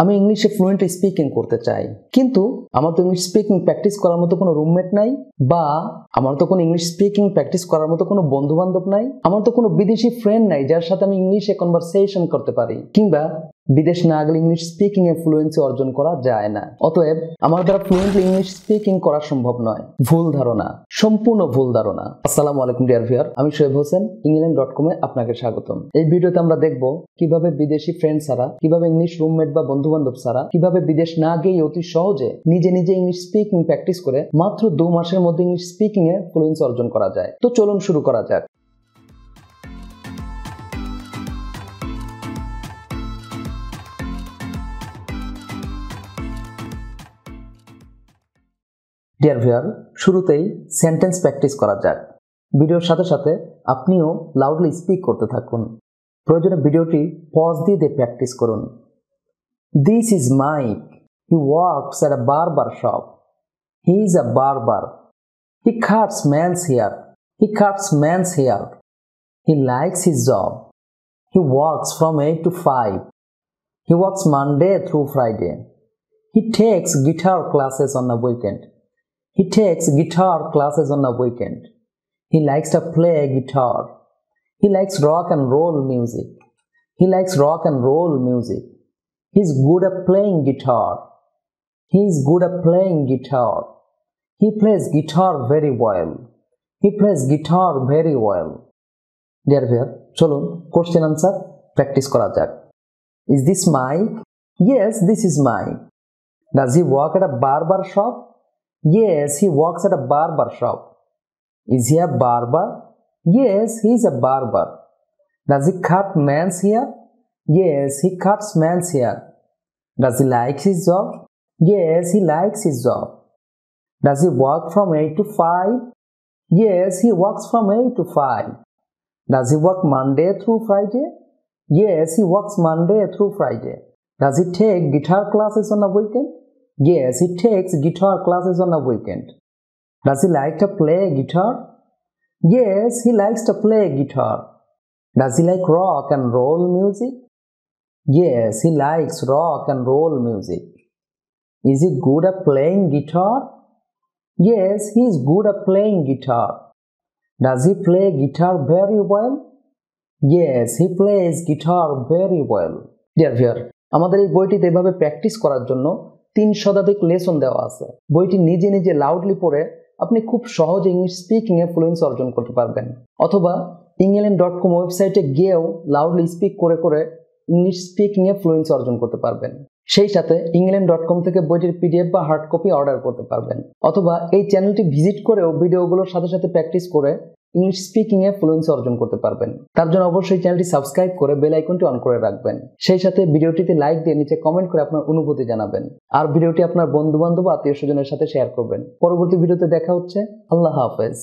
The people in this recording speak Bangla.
আমি ইংলিশে ফ্লুয়েন্ট স্পিকিং করতে চাই, কিন্তু আমার তো ইংলিশ স্পিকিং প্র্যাকটিস করার মতো কোনো রুমমেট নাই, বা আমার তো কোনো ইংলিশ স্পিকিং প্র্যাকটিস করার মতো কোনো বন্ধু বান্ধব নাই, আমার তো কোনো বিদেশি ফ্রেন্ড নাই যার সাথে আমি ইংলিশে কনভারসেশন করতে পারি, কিংবা বিদেশ না গেলে ইংলিশ স্পিকিং এ ফ্লুয়েন্সি অর্জন করা যায় না। অতএব আমার দ্বারা ফ্লুয়েন্টলি ইংলিশ স্পিকিং করা সম্ভব নয়। ভুল ধারণা, সম্পূর্ণ ভুল ধারণা। আসসালামু আলাইকুম ডিয়ার ভিউয়ার, আমি শোয়েব হোসেন, england.com এ আপনাকে স্বাগতম। এই ভিডিওতে আমরা দেখব কিভাবে বিদেশি ফ্রেন্ড ছাড়া, কিভাবে ইংলিশ রুমমেট বা বন্ধু বান্ধব ছাড়া, কিভাবে বিদেশ না গিয়ে অতি সহজে নিজে নিজে ইংলিশ স্পিকিং প্র্যাকটিস করে মাত্র 2 মাসের মধ্যে ইংলিশ স্পিকিং এ ফ্লুয়েন্সি অর্জন করা যায়। তো চলুন শুরু করা যাক। ডিয়ার ভিউয়ার, শুরুতেই সেন্টেন্স প্র্যাকটিস করা যাক। ভিডিওর সাথে সাথে আপনিও লাউডলি স্পিক করতে থাকুন। প্রয়োজনে ভিডিওটি পজ দিয়ে প্র্যাকটিস করুন। This is Mike. He works at a barber shop. He is a barber. He cuts men's hair. He likes his job. He works from 8 to 5. He works Monday through Friday. He takes guitar classes on the weekend. He likes to play guitar. He likes rock and roll music. He's good at playing guitar. He plays guitar very well. Dear viewer, চলুন question answer practice করা যাক। Is this Mike? Yes, this is Mike. Does he work at a barber shop? Yes, he works at a barber shop. Is he a barber? Yes, he is a barber. Does he cut men's hair? Yes, he cuts men's hair. Does he like his job? Yes, he likes his job. Does he work from 8 to 5? Yes, he works from 8 to 5. Does he work Monday through Friday? Yes, he works Monday through Friday. Does he take guitar classes on the weekend? Yes, he takes guitar classes on the weekend. Does he like to play guitar? Yes, he likes to play guitar. Does he like rock and roll music? Yes, he likes rock and roll music. Is he good at playing guitar? Yes, he is good at playing guitar. Does he play guitar very well? Yes, he plays guitar very well. Dear viewer, আমাদের এই বইটিতে এভাবে প্র্যাকটিস করার জন্য 3 শতাধিক লেসন দেওয়া আছে। বইটি নিজে নিজে লাউডলি পড়ে আপনি খুব সহজে ইংলিশ স্পিকিং এ ফ্লুয়েন্সি অর্জন করতে পারবেন, অথবা england.com ওয়েবসাইটে গিয়েও লাউডলি স্পিক করে করে ইংলিশ স্পিকিং এ ফ্লুয়েন্সি অর্জন করতে পারবেন। সেই সাথে england.com থেকে বইটির পিডিএফ বা হার্ড কপি অর্ডার করতে পারবেন, অথবা এই চ্যানেলটি ভিজিট করেও ভিডিওগুলোর সাথে সাথে প্র্যাকটিস করে ইংলিশ স্পিকিং এ ফ্লুয়েন্সি অর্জন করতে পারবেন। তার জন্য অবশ্যই চ্যানেলটি সাবস্ক্রাইব করে বেল আইকনটি অন করে রাখবেন। সেই সাথে ভিডিওটিতে লাইক দিয়ে নিচে কমেন্ট করে আপনার অনুভূতি জানাবেন, আর ভিডিওটি আপনার বন্ধু বান্ধব আত্মীয় স্বজনের সাথে শেয়ার করবেন। পরবর্তী ভিডিওতে দেখা হচ্ছে। আল্লাহ হাফেজ।